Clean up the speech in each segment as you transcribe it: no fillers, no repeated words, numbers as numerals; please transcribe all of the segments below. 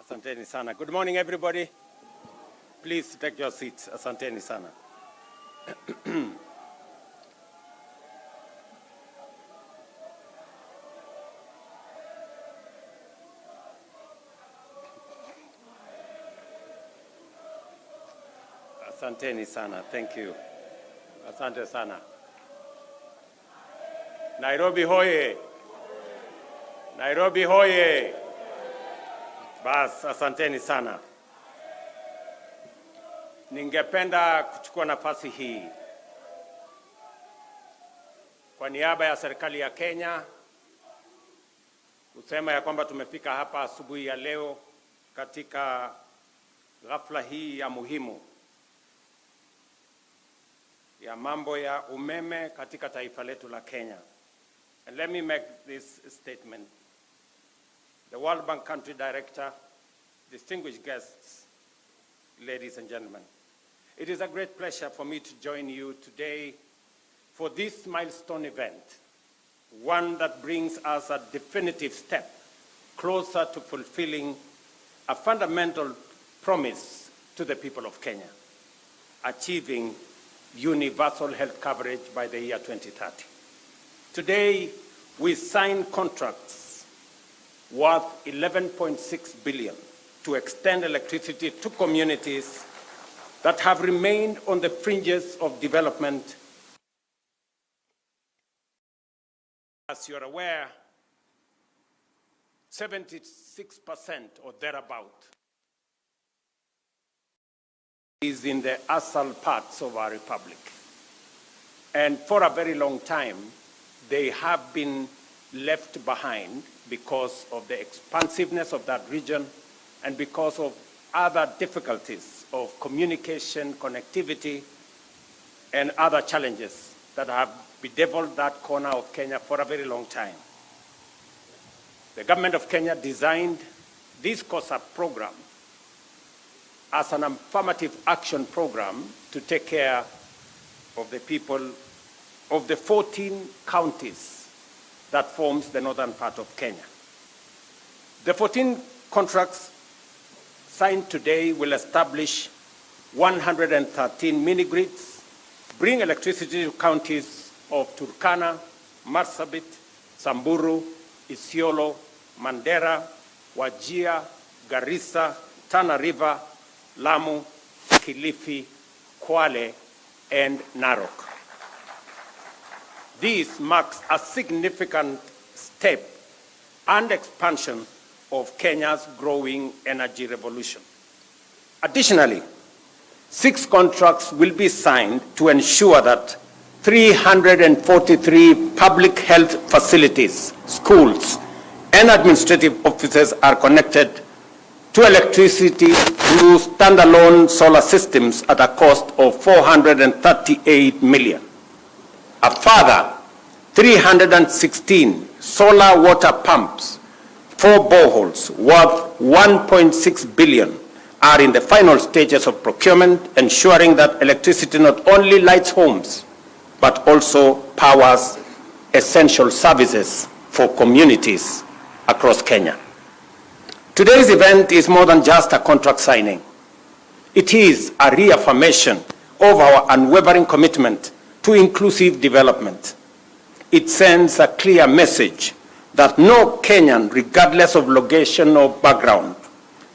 Asanteni sana. Good morning, everybody. Please take your seats. Asanteni sana. Asanteni sana. Thank you. Asante sana. Nairobi hoye. Nairobi hoye. Bas, asanteni sana. Ningependa kuchukua nafasi hii kwa niaba ya serikali ya Kenya kusema ya kwamba tumefika hapa asubuhi ya leo katika ghafla hii ya muhimu ya mambo ya umeme katika taifa letu la Kenya. And let me make this statement. The World Bank Country Director, distinguished guests, ladies and gentlemen, it is a great pleasure for me to join you today for this milestone event, one that brings us a definitive step closer to fulfilling a fundamental promise to the people of Kenya, achieving universal health coverage by the year 2030. Today, we sign contracts worth 11.6 billion to extend electricity to communities that have remained on the fringes of development. As you're aware, 76% or thereabout is in the asal parts of our republic. And for a very long time, they have been left behind because of the expansiveness of that region and because of other difficulties of communication, connectivity, and other challenges that have bedeviled that corner of Kenya for a very long time. The government of Kenya designed this COSAP program as an affirmative action program to take care of the people of the 14 counties that forms the northern part of Kenya. The 14 contracts signed today will establish 113 mini-grids, bring electricity to counties of Turkana, Marsabit, Samburu, Isiolo, Mandera, Wajir, Garissa, Tana River, Lamu, Kilifi, Kwale, and Narok. This marks a significant step and expansion of Kenya's growing energy revolution. Additionally, 6 contracts will be signed to ensure that 343 public health facilities, schools, and administrative offices are connected to electricity through standalone solar systems at a cost of 438 million. A further 316 solar water pumps, 4 boreholes worth 1.6 billion are in the final stages of procurement, ensuring that electricity not only lights homes, but also powers essential services for communities across Kenya. Today's event is more than just a contract signing. It is a reaffirmation of our unwavering commitment to inclusive development. It sends a clear message that no Kenyan, regardless of location or background,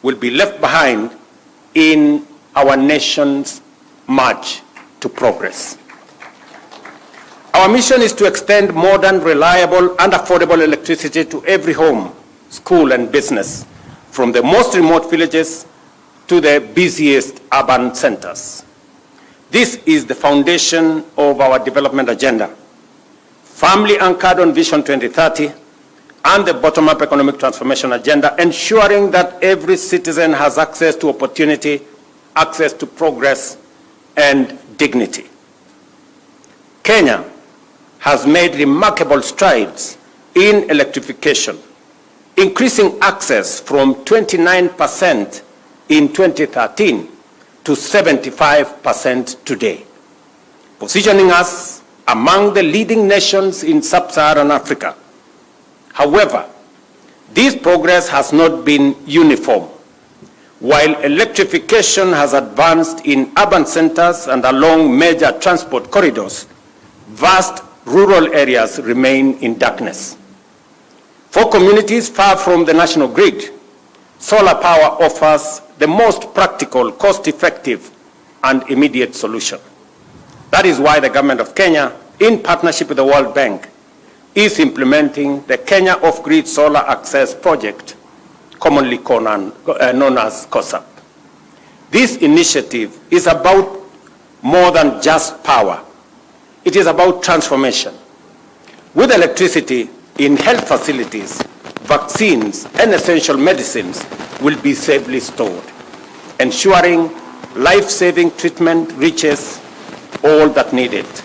will be left behind in our nation's march to progress. Our mission is to extend modern, reliable, and affordable electricity to every home, school, and business, from the most remote villages to the busiest urban centers. This is the foundation of our development agenda, firmly anchored on Vision 2030 and the bottom-up economic transformation agenda, ensuring that every citizen has access to opportunity, access to progress, and dignity. Kenya has made remarkable strides in electrification, increasing access from 29% in 2013 to 75% today, positioning us among the leading nations in sub-Saharan Africa. However, this progress has not been uniform While electrification has advanced in urban centers and along major transport corridors, vast rural areas remain in darkness. For communities far from the national grid, solar power offers the most practical, cost-effective, and immediate solution. That is why the government of Kenya, in partnership with the World Bank, is implementing the Kenya Off-Grid Solar Access Project, commonly known as COSAP. This initiative is about more than just power. It is about transformation. With electricity in health facilities, vaccines and essential medicines will be safely stored, ensuring life-saving treatment reaches all that need it.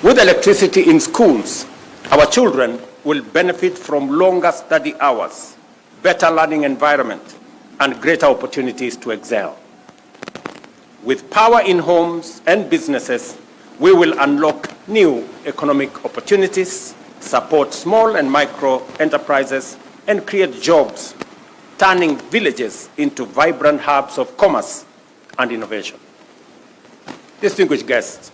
With electricity in schools, our children will benefit from longer study hours, better learning environment, and greater opportunities to excel. With power in homes and businesses, we will unlock new economic opportunities, support small and micro enterprises, and create jobs, turning villages into vibrant hubs of commerce and innovation. Distinguished guests,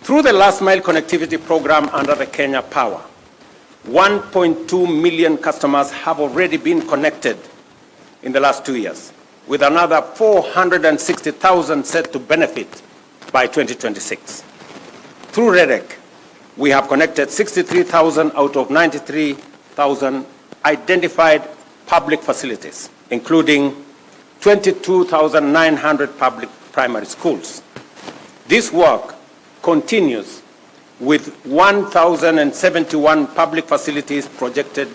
through the last mile connectivity program under the Kenya Power, 1.2 million customers have already been connected in the last 2 years, with another 460,000 set to benefit by 2026. Through REDEC, we have connected 63,000 out of 93,000 identified public facilities, including 22,900 public primary schools. This work continues with 1,071 public facilities projected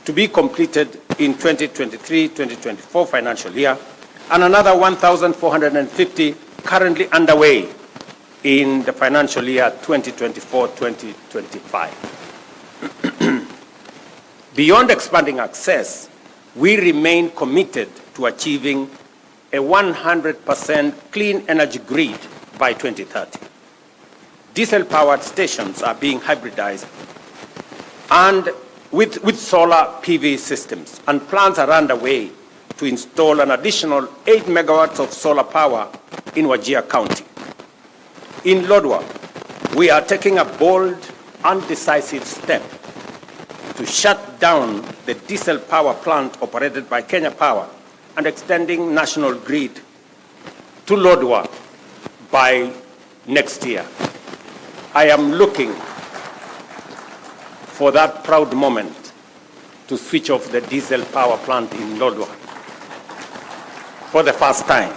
to be completed in 2023-2024 financial year, and another 1,450 currently underway in the financial year 2024-2025. Beyond expanding access, we remain committed to achieving a 100% clean energy grid by 2030. Diesel-powered stations are being hybridized and with solar PV systems, and plans are underway to install an additional 8 megawatts of solar power in Wajir County. In Lodwar, we are taking a bold and decisive step to shut down the diesel power plant operated by Kenya Power and extending national grid to Lodwar by next year. I am looking for that proud moment to switch off the diesel power plant in Lodwar for the first time.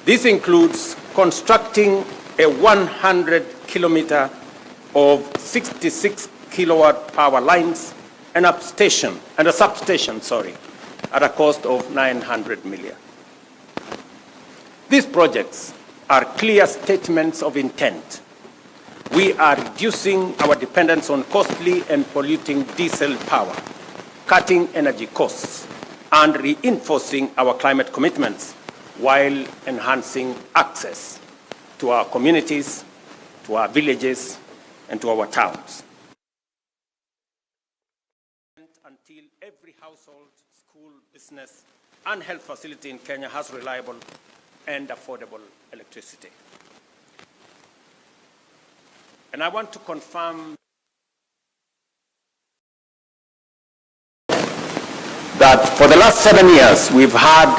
This includes constructing a 100-kilometer of 66 kilowatt power lines and a substation, at a cost of 900 million. These projects are clear statements of intent. We are reducing our dependence on costly and polluting diesel power, cutting energy costs, and reinforcing our climate commitments while enhancing access to our communities, to our villages, and to our towns. Until every household, school, business, and health facility in Kenya has reliable and affordable electricity. And I want to confirm that for the last 7 years, we've had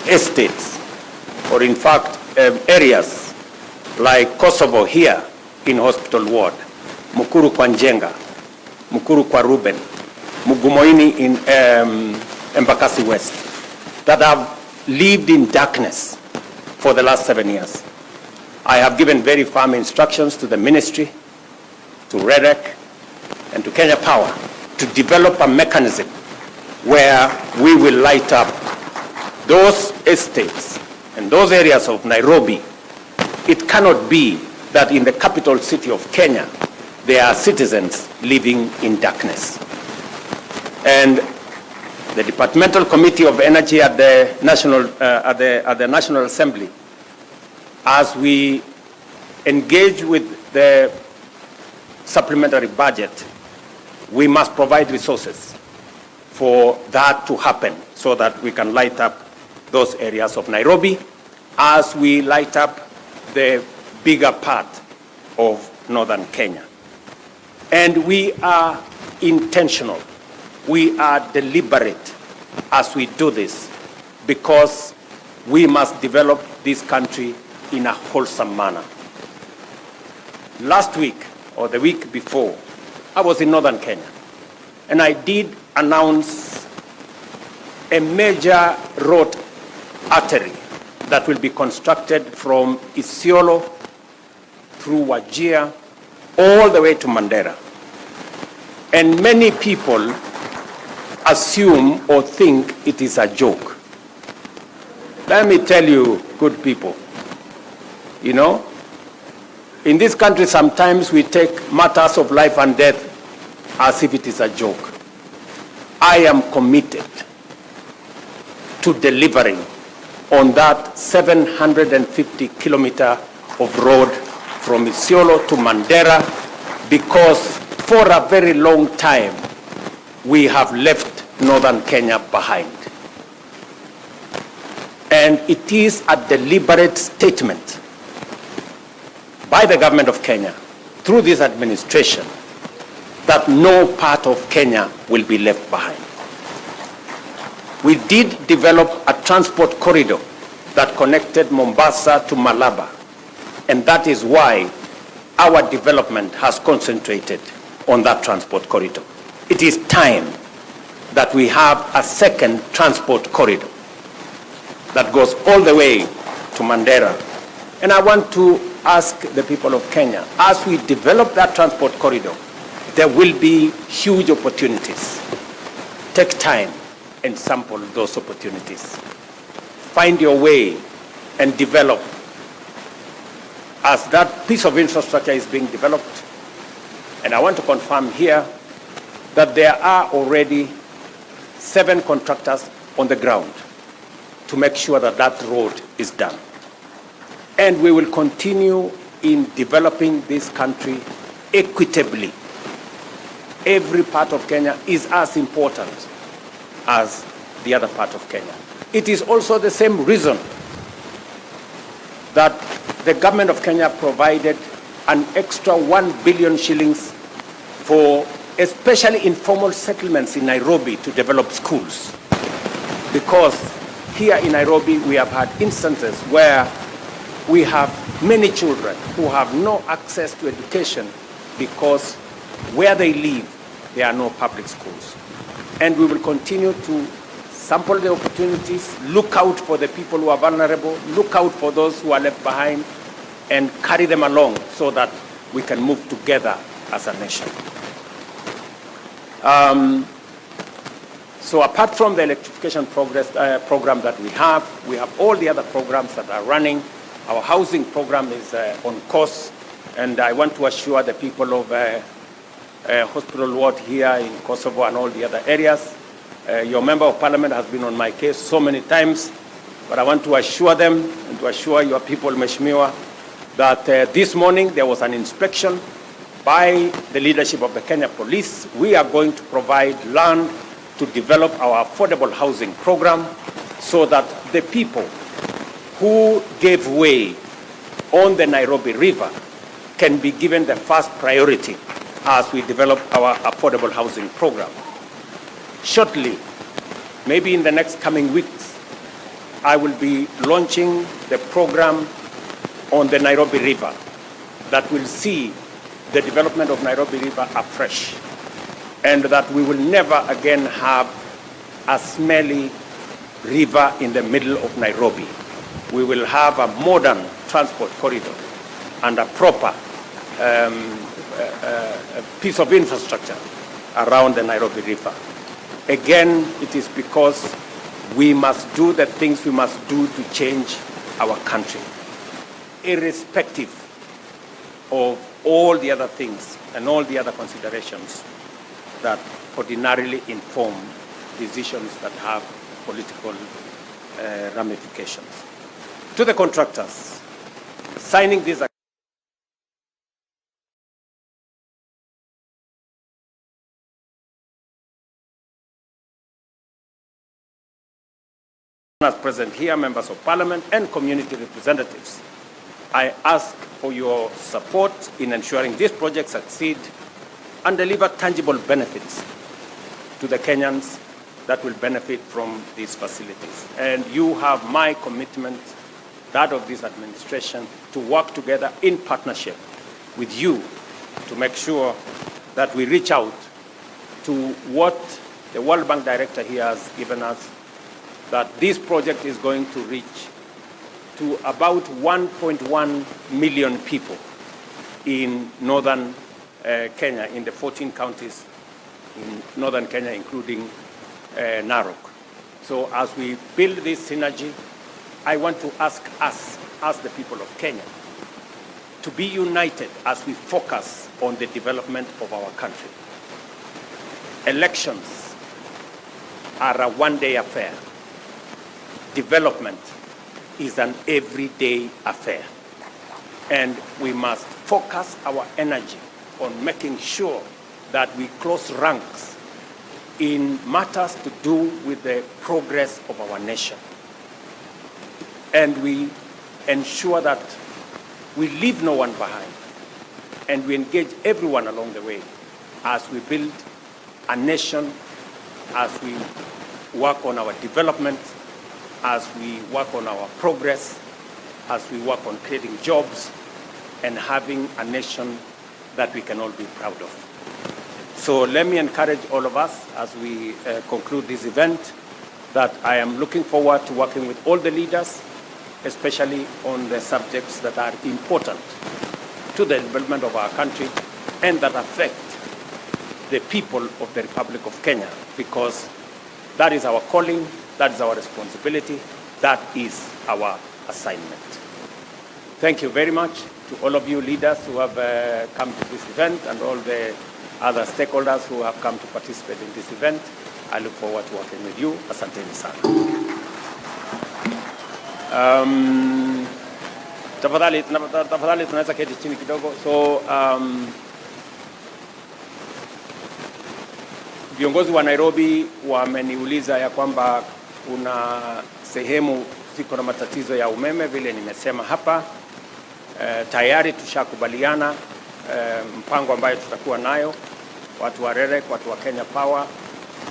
estates, or in fact, areas like Kosovo here in Hospital Ward, Mukuru kwa Njenga, Mukuru kwa Ruben, Mugumoini in Embakasi West, that have lived in darkness for the last 7 years. I have given very firm instructions to the ministry, to REDEC, and to Kenya Power to develop a mechanism where we will light up those estates and those areas of Nairobi. It cannot be that in the capital city of Kenya, there are citizens living in darkness. And the Departmental Committee of Energy at the National Assembly, as we engage with the supplementary budget, we must provide resources for that to happen so that we can light up those areas of Nairobi as we light up the bigger part of northern Kenya. And we are intentional, we are deliberate as we do this, because we must develop this country in a wholesome manner. Last week, or the week before, I was in northern Kenya, and I did announce a major road artery that will be constructed from Isiolo through Wajir all the way to Mandera. And many people assume or think it is a joke. Let me tell you, good people, you know, in this country sometimes we take matters of life and death as if it is a joke. I am committed to delivering on that 750 kilometer of road from Isiolo to Mandera, because for a very long time we have left northern Kenya behind. And it is a deliberate statement by the government of Kenya through this administration that no part of Kenya will be left behind. We did develop a transport corridor that connected Mombasa to Malaba, and that is why our development has concentrated on that transport corridor. It is time that we have a second transport corridor that goes all the way to Mandera. And I want to ask the people of Kenya, as we develop that transport corridor, there will be huge opportunities. Take time and sample those opportunities. Find your way and develop. As that piece of infrastructure is being developed, and I want to confirm here that there are already 7 contractors on the ground to make sure that that road is done. And we will continue in developing this country equitably. Every part of Kenya is as important as the other part of Kenya. It is also the same reason that the government of Kenya provided an extra 1 billion shillings for especially informal settlements in Nairobi to develop schools. Because here in Nairobi we have had instances where we have many children who have no access to education because where they live there are no public schools. And we will continue to sample the opportunities, look out for the people who are vulnerable, look out for those who are left behind, and carry them along so that we can move together as a nation. So apart from the electrification program that we have all the other programs that are running. Our housing program is on course, and I want to assure the people of Hospital Ward here in Kosovo and all the other areas. Your member of parliament has been on my case so many times, but I want to assure them and to assure your people, Mheshimiwa, that this morning there was an inspection by the leadership of the Kenya Police. We are going to provide land to develop our affordable housing program so that the people who gave way on the Nairobi River can be given the first priority as we develop our affordable housing program. Shortly, maybe in the next coming weeks, I will be launching the program on the Nairobi River that will see the development of Nairobi River afresh, and that we will never again have a smelly river in the middle of Nairobi. We will have a modern transport corridor and a proper piece of infrastructure around the Nairobi River. Again, it is because we must do the things we must do to change our country, irrespective of all the other things and all the other considerations that ordinarily inform decisions that have political ramifications. To the contractors, signing this As present here, members of parliament and community representatives, I ask for your support in ensuring this project succeed and deliver tangible benefits to the Kenyans that will benefit from these facilities. And you have my commitment, that of this administration, to work together in partnership with you to make sure that we reach out to what the World Bank director here has given us, that this project is going to reach to about 1.1 million people in northern Kenya, in the 14 counties in northern Kenya, including Narok. So as we build this synergy, I want to ask us, as the people of Kenya, to be united as we focus on the development of our country. Elections are a one-day affair. Development is an everyday affair. And we must focus our energy on making sure that we close ranks in matters to do with the progress of our nation. And we ensure that we leave no one behind, and we engage everyone along the way as we build a nation, as we work on our development, as we work on our progress, as we work on creating jobs and having a nation that we can all be proud of. So let me encourage all of us as we conclude this event that I am looking forward to working with all the leaders, especially on the subjects that are important to the development of our country and that affect the people of the Republic of Kenya, because that is our calling, that is our responsibility, that is our assignment. Thank you very much to all of you leaders who have come to this event and all the other stakeholders who have come to participate in this event. I look forward to working with you. Asanteni sana. Tafadhali tunaweza keti chini kidogo. So viongozi wa Nairobi wameniuliza ya kwamba kuna sehemu ziko na matatizo ya umeme, vile nimesema hapa. Tayari tushakubaliana mpango ambayo tutakuwa nayo. Watu wa REREC, watu wa Kenya Power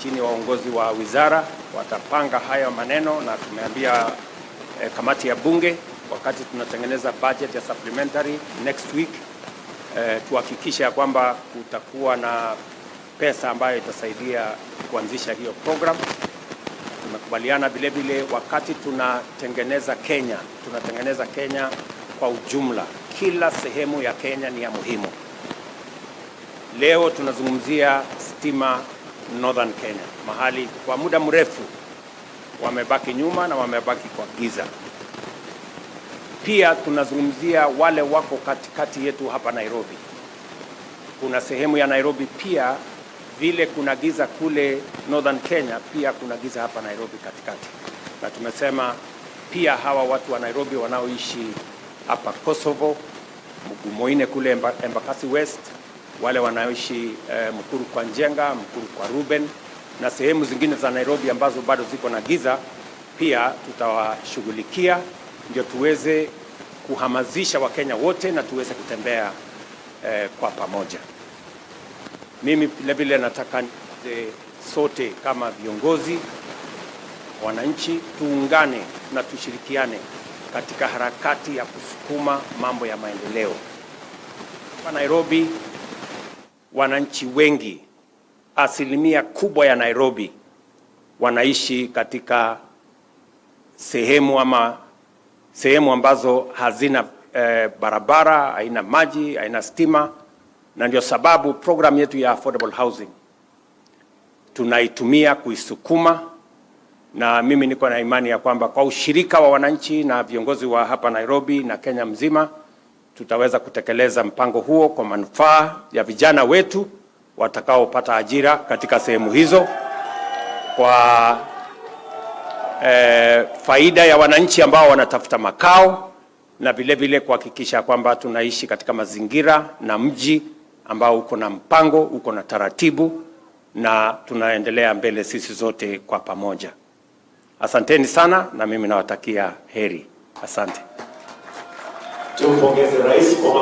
chini ya uongozi wa wizara watapanga haya maneno, na tumeambia kamati ya bunge wakati tunatengeneza budget ya supplementary next week tuhakikisha kwamba kutakuwa na pesa ambayo itasaidia kuanzisha hiyo program. Tumekubaliana vile vile wakati tunatengeneza Kenya kwa ujumla. Kila sehemu ya Kenya ni ya muhimu. Leo tunazungumzia stima Northern Kenya, mahali kwa muda mrefu wamebaki nyuma na wamebaki kwa giza. Pia tunazungumzia wale wako katikati yetu hapa Nairobi. Kuna sehemu ya Nairobi pia vile kuna giza kule Northern Kenya, pia kuna giza hapa Nairobi katikati. Na tumesema pia hawa watu wa Nairobi wanaoishi hapa Kosovo, Mugumoine kule Embakasi West, wale wanaoishi Mukuru kwa Njenga, Mukuru kwa Ruben na sehemu zingine za Nairobi ambazo bado ziko na giza, pia tutawashughulikia ndio tuweze kuhamasisha Wakenya wote na tuweze kutembea kwa pamoja. Mimi vile nataka sote kama viongozi, wananchi, tuungane na tushirikiane katika harakati ya kusukuma mambo ya maendeleo. Kwa Nairobi, wananchi wengi, asilimia kubwa ya Nairobi wanaishi katika sehemu ambazo hazina barabara, haina maji, haina stima, na ndio sababu program yetu ya affordable housing tunaitumia kuisukuma. Na mimi niko na imani ya kwamba kwa ushirika wa wananchi na viongozi wa hapa Nairobi na Kenya mzima tutaweza kutekeleza mpango huo kwa manufaa ya vijana wetu watakaopata ajira katika sehemu hizo, kwa faida ya wananchi ambao wanatafuta makao, na vile vile kuhakikisha kwamba tunaishi katika mazingira na mji ambao uko na mpango, uko na taratibu, na tunaendelea mbele sisi zote kwa pamoja. Asanteni sana na mimi nawatakia heri. Asante. Tumpongeze rais kwa